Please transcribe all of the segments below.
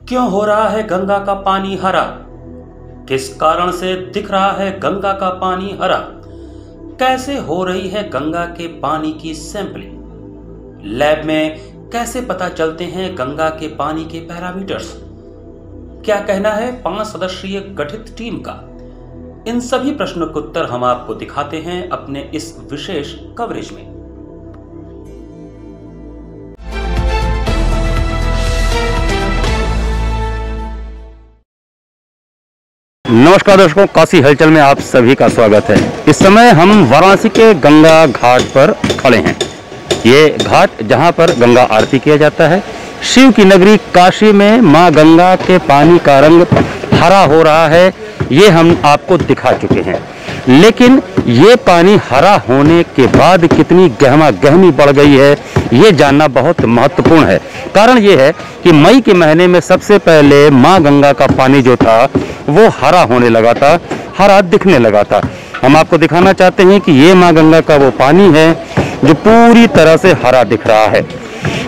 क्यों हो रहा है गंगा का पानी हरा? किस कारण से दिख रहा है गंगा का पानी हरा? कैसे हो रही है गंगा के पानी की सैंपलिंग? लैब में कैसे पता चलते हैं गंगा के पानी के पैरामीटर्स? क्या कहना है 5 सदस्यीय गठित टीम का? इन सभी प्रश्नों के उत्तर हम आपको दिखाते हैं अपने इस विशेष कवरेज में। नमस्कार दर्शकों, काशी हलचल में आप सभी का स्वागत है। इस समय हम वाराणसी के गंगा घाट पर खड़े हैं। ये घाट जहां पर गंगा आरती किया जाता है। शिव की नगरी काशी में मां गंगा के पानी का रंग हरा हो रहा है, ये हम आपको दिखा चुके हैं। लेकिन ये पानी हरा होने के बाद कितनी गहमा गहमी बढ़ गई है, ये जानना बहुत महत्वपूर्ण है। कारण ये है कि मई के महीने में सबसे पहले मां गंगा का पानी जो था वो हरा होने लगा था, हरा दिखने लगा था। हम आपको दिखाना चाहते हैं कि ये मां गंगा का वो पानी है जो पूरी तरह से हरा दिख रहा है।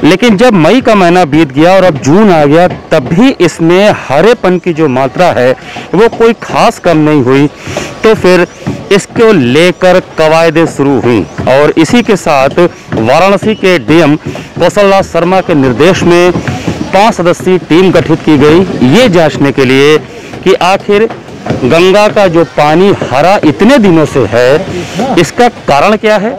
लेकिन जब मई का महीना बीत गया और अब जून आ गया, तब भी इसमें हरेपन की जो मात्रा है वो कोई खास कम नहीं हुई। तो फिर इसको लेकर कवायदें शुरू हुई और इसी के साथ वाराणसी के डीएम कौशल शर्मा के निर्देश में 5 सदस्यीय टीम गठित की गई, ये जांचने के लिए कि आखिर गंगा का जो पानी हरा इतने दिनों से है, इसका कारण क्या है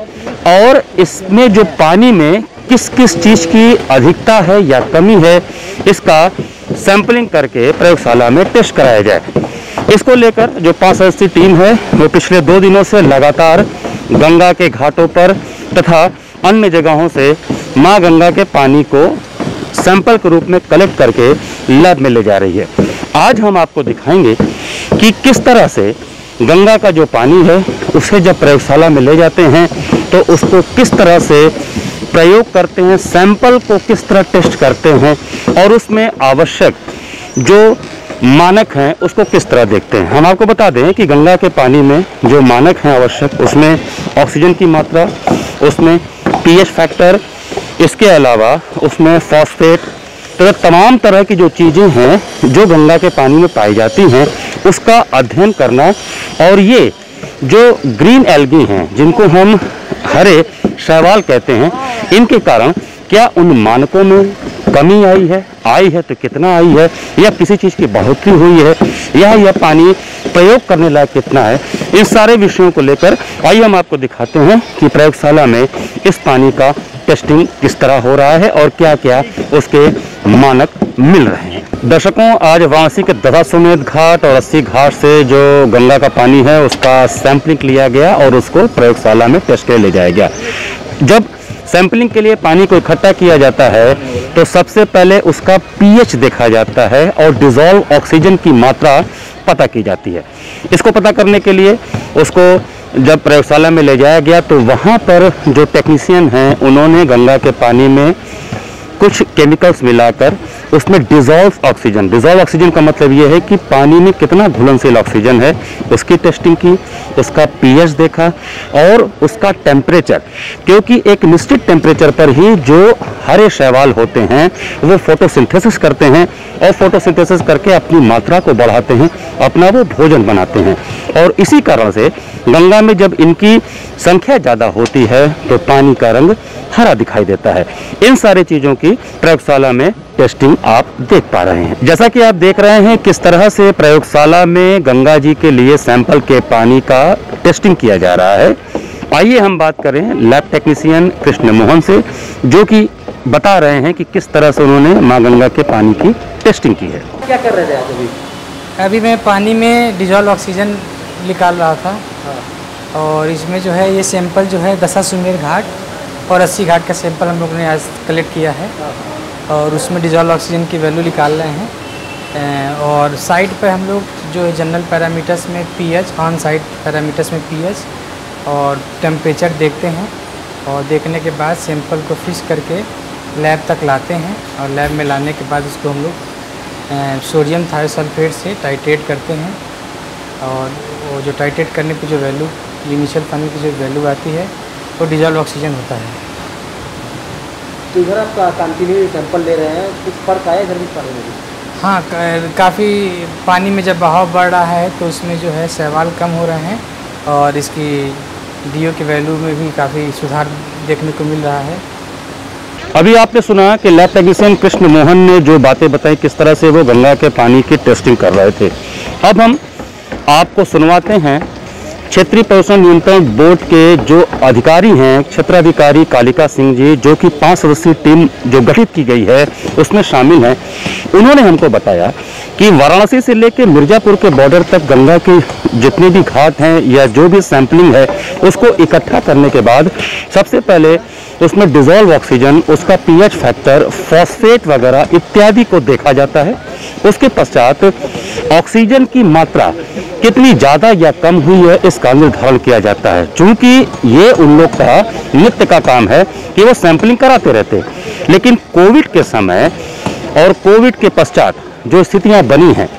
और इसमें जो पानी में किस किस चीज़ की अधिकता है या कमी है, इसका सैंपलिंग करके प्रयोगशाला में टेस्ट कराया जाए। इसको लेकर जो 5 सदस्यीय टीम है वो पिछले 2 दिनों से लगातार गंगा के घाटों पर तथा अन्य जगहों से मां गंगा के पानी को सैंपल के रूप में कलेक्ट करके लैब में ले जा रही है। आज हम आपको दिखाएंगे कि किस तरह से गंगा का जो पानी है उसे जब प्रयोगशाला में ले जाते हैं तो उसको किस तरह से प्रयोग करते हैं, सैंपल को किस तरह टेस्ट करते हैं और उसमें आवश्यक जो मानक हैं उसको किस तरह देखते हैं। हम आपको बता दें कि गंगा के पानी में जो मानक हैं आवश्यक, उसमें ऑक्सीजन की मात्रा, उसमें पीएच फैक्टर, इसके अलावा उसमें फॉस्फेट, तो तमाम तरह की जो चीज़ें हैं जो गंगा के पानी में पाई जाती हैं उसका अध्ययन करना। और ये जो ग्रीन एल्गी हैं जिनको हम हरे शैवाल कहते हैं, इनके कारण क्या उन मानकों में कमी आई है तो कितना आई है, या किसी चीज़ की बढ़ोतरी हुई है, या यह पानी प्रयोग करने लायक कितना है, इन सारे विषयों को लेकर आइए हम आपको दिखाते हैं कि प्रयोगशाला में इस पानी का टेस्टिंग किस तरह हो रहा है और क्या क्या उसके मानक मिल रहे हैं। दर्शकों, आज वाराणसी के दशाश्वमेध घाट और 80 घाट से जो गंगा का पानी है उसका सैंपलिंग लिया गया और उसको प्रयोगशाला में टेस्ट के लिए ले जाया गया। जब सैंपलिंग के लिए पानी को इकट्ठा किया जाता है तो सबसे पहले उसका पीएच देखा जाता है और डिसॉल्व ऑक्सीजन की मात्रा पता की जाती है। इसको पता करने के लिए उसको जब प्रयोगशाला में ले जाया गया तो वहाँ पर जो टेक्नीशियन हैं उन्होंने गंगा के पानी में कुछ केमिकल्स मिलाकर उसमें डिसॉल्व ऑक्सीजन का मतलब ये है कि पानी में कितना घुलनशील ऑक्सीजन है उसकी टेस्टिंग की, उसका पीएच देखा और उसका टेम्परेचर, क्योंकि एक निश्चित टेम्परेचर पर ही जो हरे शैवाल होते हैं वो फोटोसिंथेसिस करते हैं और फोटोसिंथेसिस करके अपनी मात्रा को बढ़ाते हैं, अपना वो भोजन बनाते हैं। और इसी कारण से गंगा में जब इनकी संख्या ज़्यादा होती है तो पानी का रंग हरा दिखाई देता है। इन सारी चीज़ों की प्रयोगशाला में टेस्टिंग आप देख पा रहे हैं। जैसा कि आप देख रहे हैं किस तरह से प्रयोगशाला में गंगा जी के लिए सैंपल के पानी का टेस्टिंग किया जा रहा है। आइए हम बात करें लैब टेक्नीशियन कृष्ण मोहन से, जो कि बता रहे हैं कि किस तरह से उन्होंने मां गंगा के पानी की टेस्टिंग की है। क्या कर रहे थे आप अभी? अभी मैं पानी में डिजॉल्व ऑक्सीजन निकाल रहा था। और इसमें जो है ये सैंपल जो है दशाश्वमेध घाट और 80 घाट का सैंपल हम लोग ने आज कलेक्ट किया है और उसमें डिजॉल्व ऑक्सीजन की वैल्यू निकाल रहे हैं। और साइट पे हम लोग जो जनरल पैरामीटर्स में पीएच, ऑन साइट पैरामीटर्स में पीएच और टेम्परेचर देखते हैं और देखने के बाद सैंपल को फिश करके लैब तक लाते हैं और लैब में लाने के बाद उसको हम लोग सोडियम थायोसल्फेट से टाइट्रेट करते हैं। और वो जो टाइट्रेट करने की जो वैल्यू, इनिशियल पानी की जो वैल्यू आती है वो डिजॉल्व ऑक्सीजन होता है। तो इधर आप कंटिन्यू सैंपल ले रहे हैं, कुछ फर्क आया इधर भी पानी में? हाँ, काफ़ी पानी में जब बहाव बढ़ रहा है तो उसमें जो है शैवाल कम हो रहे हैं और इसकी डीओ के वैल्यू में भी काफ़ी सुधार देखने को मिल रहा है। अभी आपने सुना कि लैब टेक्नीशियन कृष्ण मोहन ने जो बातें बताई, किस तरह से वो गंगा के पानी की टेस्टिंग कर रहे थे। अब हम आपको सुनवाते हैं क्षेत्रीय प्रदूषण नियंत्रण बोर्ड के जो अधिकारी हैं, क्षेत्राधिकारी कालिका सिंह जी, जो कि 5 सदस्यीय टीम जो गठित की गई है उसमें शामिल हैं। उन्होंने हमको बताया कि वाराणसी से लेकर मिर्जापुर के बॉर्डर तक गंगा के जितने भी घाट हैं या जो भी सैंपलिंग है उसको इकट्ठा करने के बाद सबसे पहले उसमें डिजॉल्व ऑक्सीजन, उसका पीएच फैक्टर, फॉस्फेट वगैरह इत्यादि को देखा जाता है। उसके पश्चात ऑक्सीजन की मात्रा कितनी ज़्यादा या कम हुई है इसका निर्धारण किया जाता है। चूँकि ये उन लोग का नित्य का काम है कि वो सैंपलिंग कराते रहते, लेकिन कोविड के समय और कोविड के पश्चात जो स्थितियां बनी हैं,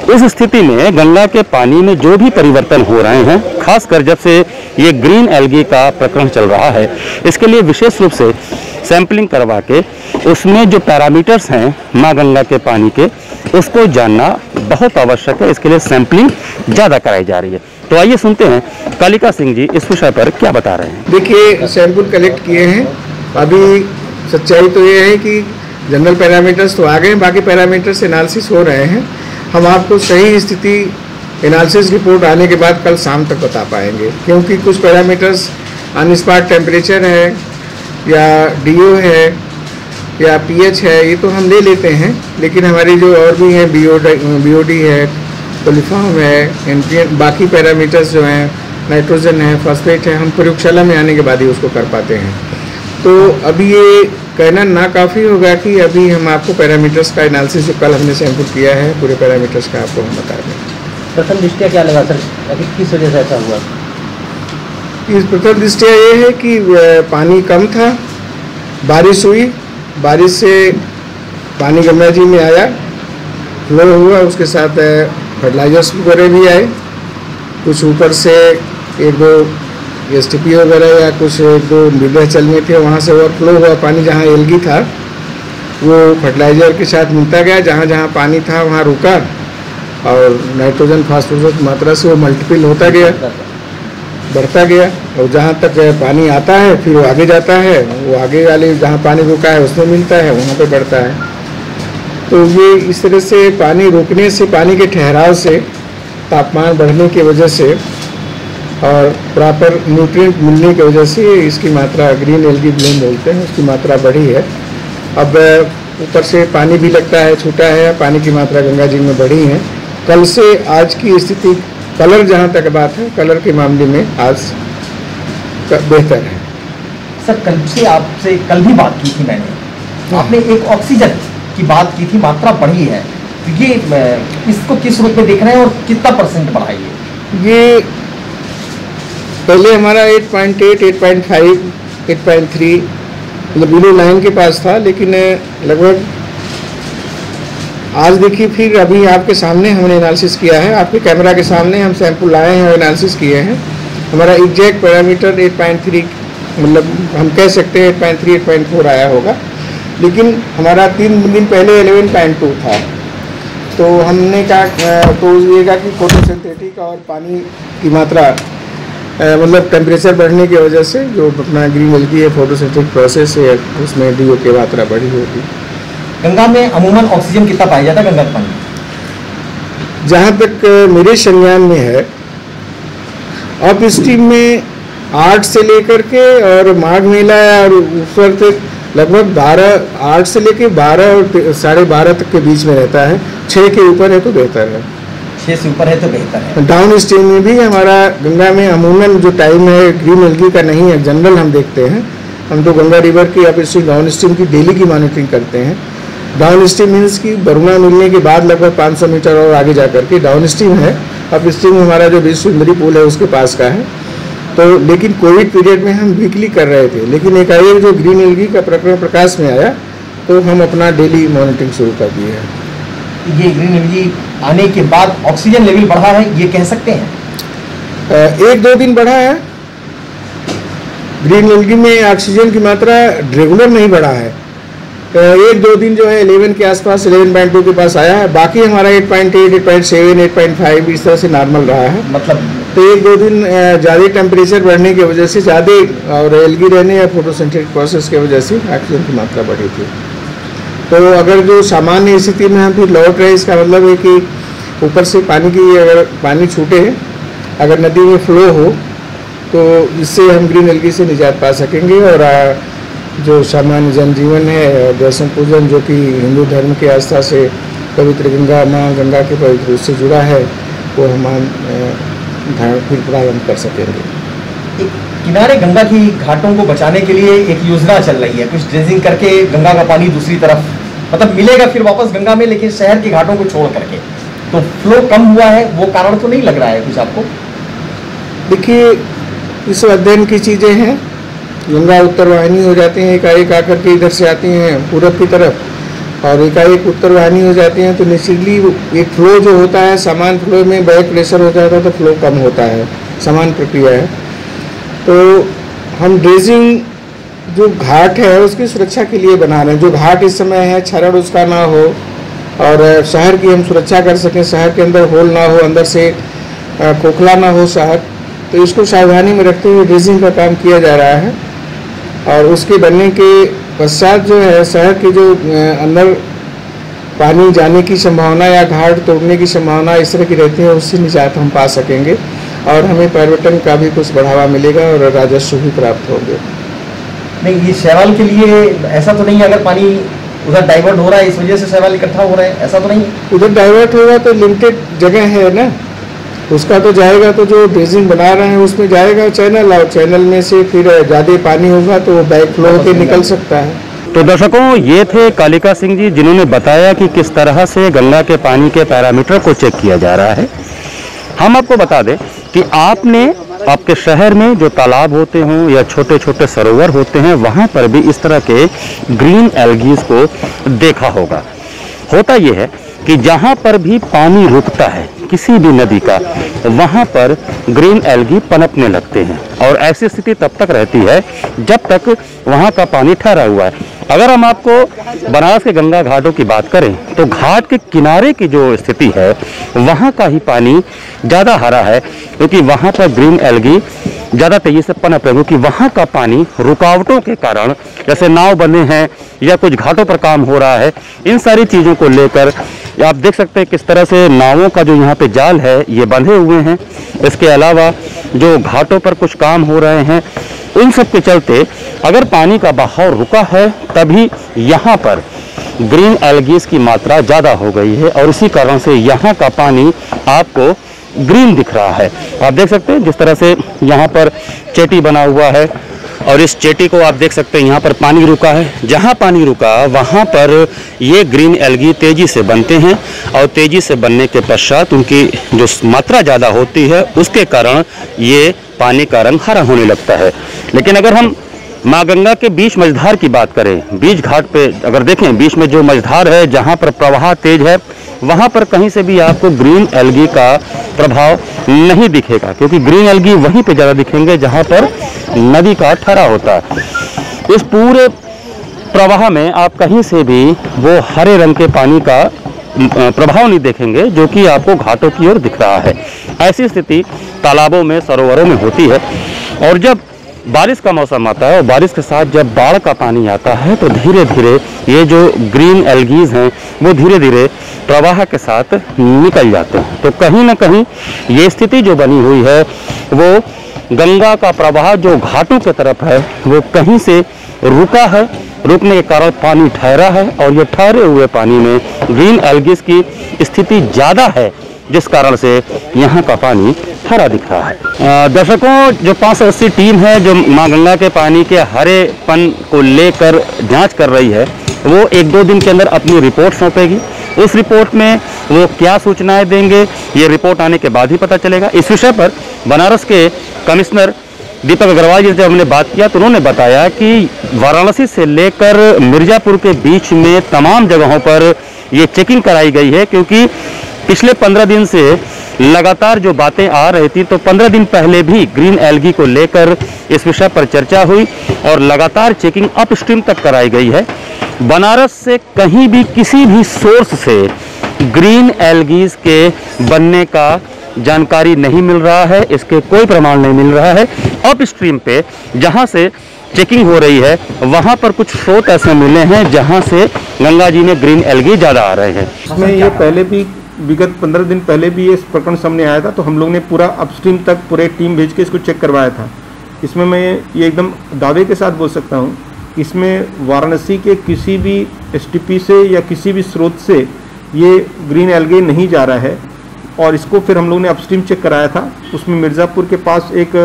उस स्थिति में गंगा के पानी में जो भी परिवर्तन हो रहे हैं, खासकर जब से ये ग्रीन एल्गी का प्रकरण चल रहा है, इसके लिए विशेष रूप से सैंपलिंग करवा के उसमें जो पैरामीटर्स हैं माँ गंगा के पानी के, उसको जानना बहुत आवश्यक है। इसके लिए सैंपलिंग ज़्यादा कराई जा रही है। तो आइए सुनते हैं कालिका सिंह जी इस विषय पर क्या बता रहे हैं। देखिए, सैंपल कलेक्ट किए हैं। अभी सच्चाई तो ये है कि जनरल पैरामीटर्स तो आ गए हैं, बाकी पैरामीटर्स एनालिसिस हो रहे हैं। हम आपको सही स्थिति एनालिसिस रिपोर्ट आने के बाद कल शाम तक बता पाएंगे, क्योंकि कुछ पैरामीटर्स ऑन स्पॉट टेम्परेचर है या डीओ है या पीएच है, ये तो हम ले लेते हैं, लेकिन हमारी जो और भी हैं बीओडी है, कोलिफॉर्म है, एनपीएन, बाकी पैरामीटर्स जो हैं, नाइट्रोजन है, फॉस्फेट है, हम प्रयोगशाला में आने के बाद ही उसको कर पाते हैं। तो अभी ये कहना ना काफ़ी होगा कि अभी हम आपको पैरामीटर्स का एनालिसिस जो कल हमने सैंपल किया है पूरे पैरामीटर्स का आपको हम बता दें। प्रथम दृष्टया क्या लगा सर, अभी किस वजह से ऐसा हुआ? इस प्रथम दृष्टया ये है कि पानी कम था, बारिश हुई, बारिश से पानी गंगा जी में आया, फ्लो हुआ, उसके साथ फर्टिलाइजर्स वगैरह भी आए, कुछ ऊपर से 1-2 एसटीपी वगैरह या कुछ 1-2 विंध्याचल में थे, वहाँ से ओवरफ्लो हुआ पानी, जहाँ एल्गी था वो फर्टिलाइजर के साथ मिलता गया, जहाँ जहाँ पानी था वहाँ रुका और नाइट्रोजन फास्फोरस की मात्रा से वो मल्टीपल होता गया, बढ़ता गया, और जहाँ तक पानी आता है फिर वो आगे जाता है, वो आगे वाले जहाँ पानी रुका है उसमें मिलता है, वहाँ पे बढ़ता है। तो ये इस तरह से पानी रुकने से, पानी के ठहराव से, तापमान बढ़ने की वजह से और प्रॉपर न्यूट्रिएंट मिलने की वजह से इसकी मात्रा, ग्रीन एल्गी ब्लूम बोलते हैं, उसकी मात्रा बढ़ी है। अब ऊपर से पानी भी लगता है, छूटा है, पानी की मात्रा गंगा जी में बढ़ी है। कल से आज की स्थिति, कलर जहाँ तक बात है, कलर के मामले में आज बेहतर है। सर, कल से आपसे कल भी बात की थी मैंने, आपने एक ऑक्सीजन की बात की थी, मात्रा बढ़ी है, ये इसको किस रूप में देख रहे हैं और कितना % बढ़ा है? ये पहले हमारा 8.8, 8.5, 8.3 मतलब बिलो लाइन के पास था, लेकिन लगभग आज देखिए फिर अभी आपके सामने हमने एनालिसिस किया है, आपके कैमरा के सामने हम सैंपल लाए हैं और एनालिसिस किए हैं। हमारा एग्जैक्ट पैरामीटर 8.3 मतलब हम कह सकते हैं 8.3, 8.4 आया होगा, लेकिन हमारा 3 दिन पहले 11.2 था। तो हमने कहा तो ये कहा कि फोटोसिंथेटिक और पानी की मात्रा मतलब टेम्परेचर बढ़ने की वजह से जो अपना ग्रीन एल्गी है, फोटोसिंथेटिक प्रोसेस है, उसमें डीओ की मात्रा बढ़ी होगी। गंगा में अमूमन ऑक्सीजन कितना पाया जाता है गंगा के पानी? जहाँ तक मेरे संज्ञान में है, अप स्ट्रीम में 8 से लेकर के और माघ मेला और ऊपर तक लगभग 8 से लेकर 12 और 12.5 तक के बीच में रहता है। 6 के ऊपर है तो बेहतर है। 6 से ऊपर है तो बेहतर है। डाउन स्ट्रीम में भी हमारा गंगा में अमूमन जो टाइम है ग्रीन एल्गी का नहीं है, जनरल हम देखते हैं। हम तो गंगा रिवर की अप स्ट्रीम, डाउन स्ट्रीम की डेली की मॉनिटरिंग करते हैं। डाउन स्ट्रीम मीन्स की वरुणा मिलने के बाद लगभग 500 मीटर और आगे जा करके डाउन स्ट्रीम है। अप स्ट्रीम हमारा जो विश्व सुंदरी पुल है उसके पास का है। तो लेकिन कोविड पीरियड में हम वीकली कर रहे थे, लेकिन एकाएक जो ग्रीन एल्गी का प्रकरण प्रकाश में आया तो हम अपना डेली मॉनिटरिंग शुरू कर दिए हैं। ये ग्रीन एल्गी आने के बाद ऑक्सीजन लेवल बढ़ा है, ये कह सकते हैं? 1-2 दिन बढ़ा है। ग्रीन एल्गी में ऑक्सीजन की मात्रा रेगुलर नहीं बढ़ा है, 1-2 दिन जो है 11 के आसपास 11.2 के पास आया है। बाकी हमारा 8.8, 8.7, 8.5 इस तरह से नॉर्मल रहा है। मतलब तो 1-2 दिन ज़्यादा टेम्परेचर बढ़ने की वजह से ज़्यादा और एल्गी रहने या फोटोसिंथेटिक प्रोसेस की वजह से ऑक्सीजन की मात्रा बढ़ी थी। तो अगर जो सामान्य स्थिति में हम फिर लौट रहे, इसका मतलब है कि ऊपर से पानी की अगर पानी छूटे, अगर नदी में फ्लो हो, तो इससे हम ग्रीन एल्गी से निजात पा सकेंगे। और जो सामान्य जनजीवन है, दर्शन पूजन जो कि हिंदू धर्म की आस्था से पवित्र गंगा माँ गंगा के पवित्र रूप से जुड़ा है, वो हम फिर प्रारंभ कर सकेंगे। किनारे गंगा की घाटों को बचाने के लिए एक योजना चल रही है, कुछ ड्रेजिंग करके गंगा का पानी दूसरी तरफ मतलब मिलेगा फिर वापस गंगा में, लेकिन शहर के घाटों को छोड़ करके। तो फ्लो कम हुआ है, वो कारण तो नहीं लग रहा है कुछ आपको? देखिए, इस अध्ययन की चीज़ें हैं। गंगा उत्तर वाहिनी हो जाती हैं, एकाएक आकर के इधर से आती हैं पूरब की तरफ, और एकाएक उत्तर वाहिनी हो जाती हैं, तो नेचुरली एक फ्लो जो होता है, समान फ्लो में बैक प्रेशर हो जाता है तो फ्लो कम होता है, समान प्रक्रिया है। तो हम ड्रेजिंग जो घाट है उसकी सुरक्षा के लिए बना रहे हैं। जो घाट इस समय है, क्षरण उसका ना हो और शहर की हम सुरक्षा कर सकें, शहर के अंदर होल ना हो, अंदर से खोखला ना हो शहर, तो इसको सावधानी में रखते हुए ड्रेजिंग का काम किया जा रहा है। और उसके बनने के पश्चात जो है शहर के जो अंदर पानी जाने की संभावना या घाट तोड़ने की संभावना इस तरह की रहती है, उससे निजात हम पा सकेंगे और हमें पर्यटन का भी कुछ बढ़ावा मिलेगा और राजस्व भी प्राप्त होंगे। नहीं, ये शैवाल के लिए ऐसा तो नहीं है अगर पानी उधर डाइवर्ट हो रहा है इस वजह से शैवाल इकट्ठा हो रहे हैं, ऐसा तो नहीं है? उधर डाइवर्ट होगा तो लिमिटेड जगह है ना, उसका तो जाएगा, तो जो ड्रेजिंग बना रहे हैं उसमें जाएगा चैनल, और चैनल में से फिर ज़्यादा पानी होगा तो वो बैक फ्लो होकर निकल सकता है। तो दर्शकों, ये थे कालिका सिंह जी, जिन्होंने बताया कि किस तरह से गंगा के पानी के पैरामीटर को चेक किया जा रहा है। हम आपको बता दें कि आपके शहर में जो तालाब होते हों या छोटे छोटे सरोवर होते हैं, वहाँ पर भी इस तरह के ग्रीन एल्गीज को देखा होगा। होता यह है कि जहाँ पर भी पानी रुकता है किसी भी नदी का, वहाँ पर ग्रीन एल्गी पनपने लगते हैं, और ऐसी स्थिति तब तक रहती है जब तक वहाँ का पानी ठहरा हुआ है। अगर हम आपको बनारस के गंगा घाटों की बात करें तो घाट के किनारे की जो स्थिति है वहाँ का ही पानी ज़्यादा हरा है, क्योंकि वहाँ पर ग्रीन एल्गी ज़्यादा तेजी से पनप है, क्योंकि वहाँ का पानी रुकावटों के कारण, जैसे नाव बने हैं या कुछ घाटों पर काम हो रहा है, इन सारी चीज़ों को लेकर आप देख सकते हैं किस तरह से नावों का जो यहाँ पे जाल है ये बंधे हुए हैं। इसके अलावा जो घाटों पर कुछ काम हो रहे हैं, इन सब के चलते अगर पानी का बहाव रुका है तभी यहाँ पर ग्रीन एल्गीज की मात्रा ज़्यादा हो गई है, और इसी कारण से यहाँ का पानी आपको ग्रीन दिख रहा है। आप देख सकते हैं जिस तरह से यहाँ पर चेटी बना हुआ है, और इस चेटी को आप देख सकते हैं यहाँ पर पानी रुका है। जहाँ पानी रुका वहाँ पर ये ग्रीन एल्गी तेज़ी से बनते हैं, और तेज़ी से बनने के पश्चात उनकी जो मात्रा ज़्यादा होती है उसके कारण ये पानी का रंग हरा होने लगता है। लेकिन अगर हम माँ गंगा के बीच मझधार की बात करें, बीच घाट पे अगर देखें, बीच में जो मझधार है जहाँ पर प्रवाह तेज है, वहाँ पर कहीं से भी आपको ग्रीन एल्गी का प्रभाव नहीं दिखेगा, क्योंकि ग्रीन एल्गी वहीं पे ज़्यादा दिखेंगे जहाँ पर नदी का ठहरा होता है। इस पूरे प्रवाह में आप कहीं से भी वो हरे रंग के पानी का प्रभाव नहीं देखेंगे जो कि आपको घाटों की ओर दिख रहा है। ऐसी स्थिति तालाबों में, सरोवरों में होती है। और जब बारिश का मौसम आता है और बारिश के साथ जब बाढ़ का पानी आता है तो धीरे धीरे ये जो ग्रीन एल्गीज हैं वो धीरे धीरे प्रवाह के साथ निकल जाते हैं। तो कहीं ना कहीं ये स्थिति जो बनी हुई है वो गंगा का प्रवाह जो घाटों की तरफ है वो कहीं से रुका है, रुकने के कारण पानी ठहरा है, और ये ठहरे हुए पानी में ग्रीन एल्गीज की स्थिति ज़्यादा है, जिस कारण से यहाँ का पानी हरा दिख रहा है। दर्शकों, जो 580 टीम है जो माँ गंगा के पानी के हरेपन को लेकर जांच कर रही है, वो 1-2 दिन के अंदर अपनी रिपोर्ट सौंपेगी। उस रिपोर्ट में वो क्या सूचनाएं देंगे ये रिपोर्ट आने के बाद ही पता चलेगा। इस विषय पर बनारस के कमिश्नर दीपक अग्रवाल जी से हमने बात किया तो उन्होंने बताया कि वाराणसी से लेकर मिर्जापुर के बीच में तमाम जगहों पर ये चेकिंग कराई गई है, क्योंकि पिछले 15 दिन से लगातार जो बातें आ रही थी, तो 15 दिन पहले भी ग्रीन एल्गी को लेकर इस विषय पर चर्चा हुई और लगातार चेकिंग अपस्ट्रीम तक कराई गई है। बनारस से कहीं भी किसी भी सोर्स से ग्रीन एल्गीज के बनने का जानकारी नहीं मिल रहा है, इसके कोई प्रमाण नहीं मिल रहा है। अपस्ट्रीम पे जहां से चेकिंग हो रही है वहां पर कुछ स्रोत ऐसे मिले हैं जहां से गंगा जी में ग्रीन एल्गी ज़्यादा आ रहे हैं। इसमें ये पहले भी विगत 15 दिन पहले भी ये प्रकरण सामने आया था, तो हम लोग ने पूरा अपस्ट्रीम तक पूरे टीम भेज के इसको चेक करवाया था। इसमें मैं ये एकदम दावे के साथ बोल सकता हूँ, इसमें वाराणसी के किसी भी एसटीपी से या किसी भी स्रोत से ये ग्रीन एल्गी नहीं जा रहा है। और इसको फिर हम लोग ने अपस्ट्रीम चेक कराया था, उसमें मिर्ज़ापुर के पास एक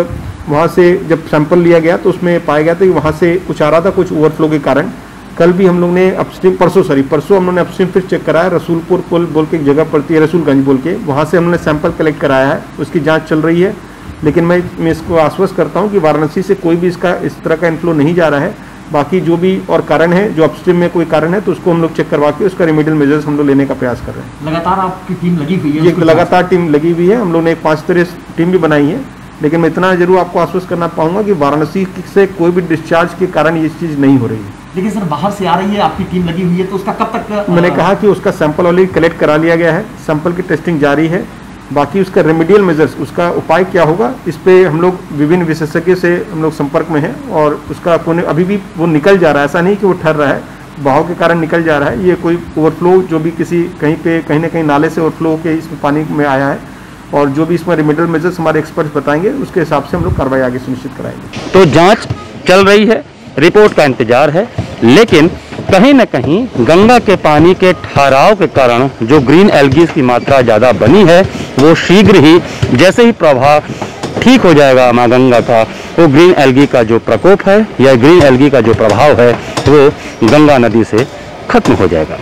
वहाँ से जब सैंपल लिया गया तो उसमें पाया गया था कि वहाँ से कुछ आ रहा था, कुछ ओवरफ्लो के कारण। कल भी हम लोग ने अपस्ट्रीम परसों हम लोग ने अपस्ट्रीम फिर चेक कराया, रसूलपुर पुल बोल के एक जगह पड़ती है, रसूलगंज बोल के, वहाँ से हमने सैंपल कलेक्ट कराया है, उसकी जांच चल रही है। लेकिन मैं इसको आश्वस्त करता हूँ कि वाराणसी से कोई भी इसका इस तरह का इन्फ्लो नहीं जा रहा है। बाकी जो भी और कारण है, जो अपस्ट्रीम में कोई कारण है तो उसको हम लोग चेक करवा के उसका रेमेडियल मेजर्स हम लोग लेने का प्रयास कर रहे हैं। लगातार आपकी टीम लगी हुई है? ये लगातार टीम लगी हुई है, हम लोग ने एक 5 तरह टीम भी बनाई है। लेकिन मैं इतना जरूर आपको आश्वस्त करना पाऊंगा कि वाराणसी से कोई भी डिस्चार्ज के कारण ये चीज़ नहीं हो रही है। लेकिन सर बाहर से आ रही है, आपकी टीम लगी हुई है, तो उसका कब तक? मैंने कहा कि उसका सैंपल ऑलरेडी कलेक्ट करा लिया गया है, सैंपल की टेस्टिंग जारी है। बाकी उसका रेमेडियल मेजर्स, उसका उपाय क्या होगा, इस पे हम लोग विभिन्न विशेषज्ञ से हम लोग संपर्क में हैं और उसका अभी भी वो निकल जा रहा है, ऐसा नहीं कि वो ठहर रहा है, बहाव के कारण निकल जा रहा है। ये कोई ओवरफ्लो जो भी कहीं ना कहीं नाले से ओवरफ्लो के इसमें पानी में आया है, और जो भी इसमें रेमेडियल मेजर्स हमारे एक्सपर्ट्स बताएंगे उसके हिसाब से हम लोग कार्रवाई आगे सुनिश्चित कराएंगे। तो जांच चल रही है, रिपोर्ट का इंतजार है, लेकिन कहीं न कहीं गंगा के पानी के ठहराव के कारण जो ग्रीन एल्गीज की मात्रा ज़्यादा बनी है, वो शीघ्र ही जैसे ही प्रभाव ठीक हो जाएगा माँ गंगा का, वो ग्रीन एल्गी का जो प्रकोप है या ग्रीन एल्गी का जो प्रभाव है वो गंगा नदी से खत्म हो जाएगा।